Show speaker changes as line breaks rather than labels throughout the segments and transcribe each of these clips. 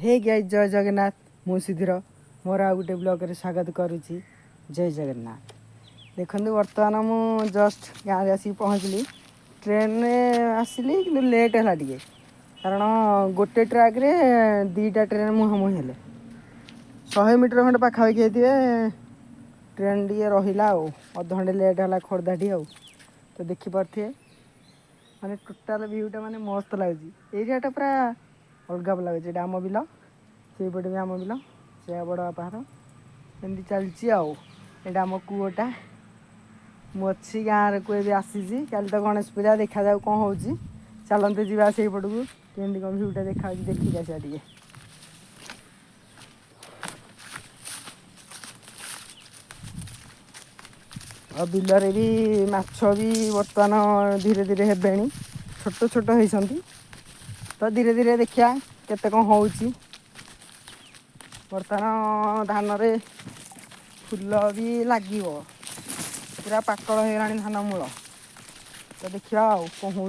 Hey guys जय जगन्नाथ मु सिद्धिर मोर आ गोटे ब्लॉग रे स्वागत करुच्ची जय जगन्नाथ। देखो बर्तमान मु जस्ट गाँव आसी पहुँचली ट्रेन में आसली कि लेट है टे कारण गोटे ट्रैक रे दीटा ट्रेन मुहांमुही हेले 100 मीटर खंडे पाखापाखि होते ट्रेन टी रहा अध घंटे लेट है खोर्धाटी तो देखिपे माने टोटाल व्यूटा माने मस्त लगे एरियाटा पूरा अलग लगे आम बिल से पटे भी आम बिल से बड़ बापार एमती चलती आम कूटा मुझी गाँव को आसी कल तो गणेश पूजा देखा जाऊ कौन हो चलते जावा से पट को केमती कौन भ्यूटा देखा देखिक आसा टे और बिलरे भी माछ भी बर्तमान धीरे धीरे हेबेणी छोट छोट होती तो धीरे धीरे देखिया केते कौन हो बर्तमान धान रे फूल भी लगे पूरा पाकल होगा धान मूल तो देखिया कौन हो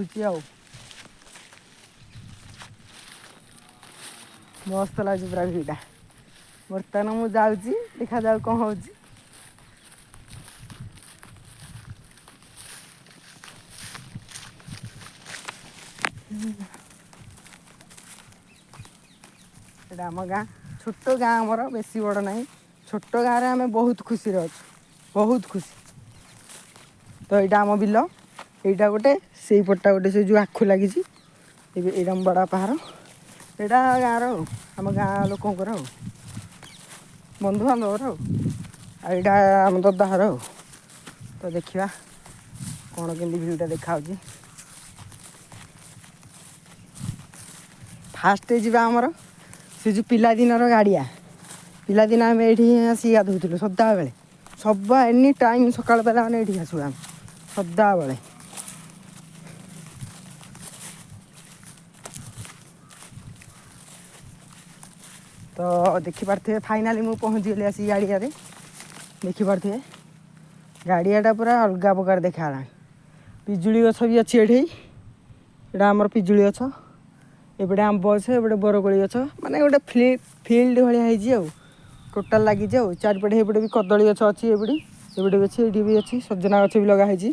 मस्त लगे पूरा भीटा बर्तमान मुझे जाऊँगी देखा जाऊ कौन हो आम गाँ छोट गाँ आमर बेसी बड़ ना छोट गाँव में आम बहुत खुशी अच्छे बहुत खुशी तो यहाँ आम बिल यहाँ गोटे से पटा गोटे से जो आखु लगी यहाँ बड़ा पहाड़ यहाँ गाँव आम गाँ लोकर बंधु बांधवर यहाँ आम ददाहर तो देखा कौन केमती भ्यूटा देखा फास्ट जावा आमर से जो पिलादिनर गाड़िया पिलादिन आम ये आसी गाधुलु सदा बेले सब एनी टाइम सकाल बेला मैंने ये आसू आम सदा बेले तो देखिपे फाइनाली मुझे पहुँची गली आसी गाड़िया देखिपे गाड़ियाटा पूरा अलग प्रकार देखा पिजुली गछ भी अच्छी ये आमर पिजुली गछ एपटे आंब गछ एपटे बरकोली गछ माने गोटे फिल्ड भाया टोटाल लगी चारिपटे एपटे भी कदली गछ अच्छी एपटे भी अच्छी ये भी अच्छी सजना गछ भी लगाई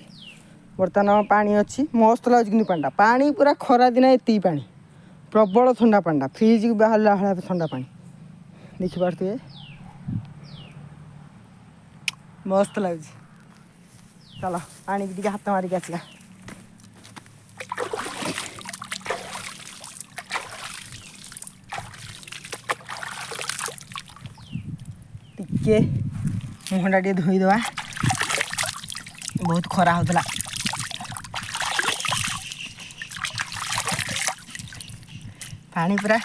बर्तमान पानी अच्छी मस्त लगे कि पानी पूरा खरा दिन एति पानी प्रबल ठंडा पानी फ्रिज को बाहर भाया ठंडा पानी देखिपे मस्त लगे चलो पानी की हाथ मारिक आसला टे मुहटा टे धोईदे बहुत खरा होता पानी पूरा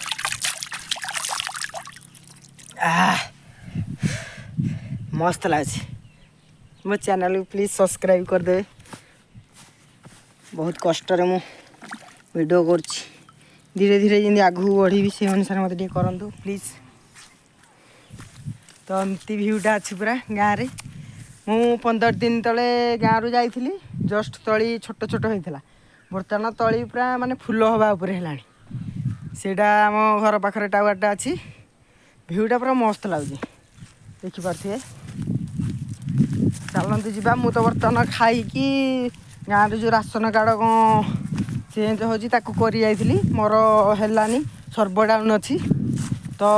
मस्त लगे मो चैनल को प्लीज सब्सक्राइब करदे बहुत कष्ट मु वीडियो कर धीरे धीरे जमी आगू बढ़ी से अनुसार मत करूँ प्लीज तो एमती भ्यूटा अच्छी पूरा गाँव में मु 15 दिन तले गाँव रू जाइली जस्ट तली छोट छोट होता बर्तमान तली पूरा माने फूल हवा उपर है सेटा आम घर पाखे टावरटा अच्छी भ्यूटा पूरा मस्त लगे देखिपे चलते जा मु तो बर्तमान खाई गाँव जो राशन कार्ड कौन चेंज होती मोर है सर्वर डाउन अच्छी तो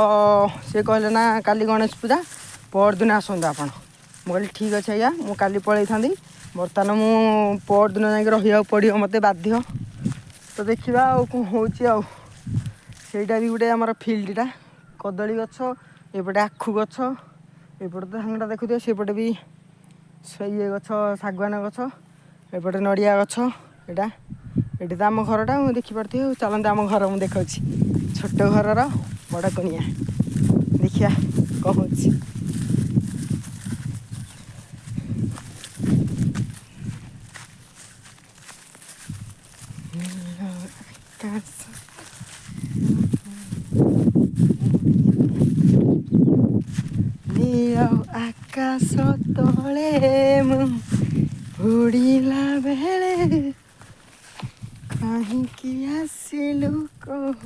सी कहले ना काली गणेश पूजा पर दिन आसतु आपण मुझे ठीक अच्छे आज्ञा मुझे काली पलि था बर्तमान मु पर दिन जाकि रहा पड़ो मत बाध्य तो देखा कौन होटा भी गोटे आमर फिल्डटा कदली गछ एपटे आखु गछ एपटे तो धानटा देखुए सेपटे भी ये गछ शागवान गछ एपटे नड़िया गछ यहाँ ये तो आम घरटा मुझे देखिपे चलते आम घर मुझे देखा छोट घर बड़ा कनिया देखिया कौन हो आकाश तले उड़ीला बेले कहीं आसिलु कह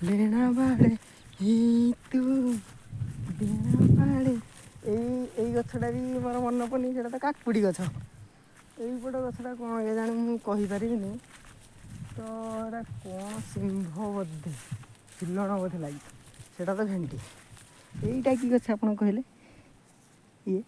लेना बाड़े ତୁ ଦିନ ପାଳେ ଏଇ ଗଛଟା ବି ମୋର ମନେ ପଡ଼ୁନି, ସେଇଟା ତ କାକୁଡ଼ି ଗଛ। ଏଇପଟ ଗଛଟା କ'ଣ କେଜାଣି ମୁଁ କହିପାରିବିନି। ତ ଏଇଟା କ'ଣ ସିଂହ ବୋଧେ, ଝୁଲଣ ବୋଧେ ଲାଗିଛି। ସେଇଟା ତ ଭେଣ୍ଡି। ଏଇଟା କି ଗଛ ଆପଣ କହିଲେ? ଇଏ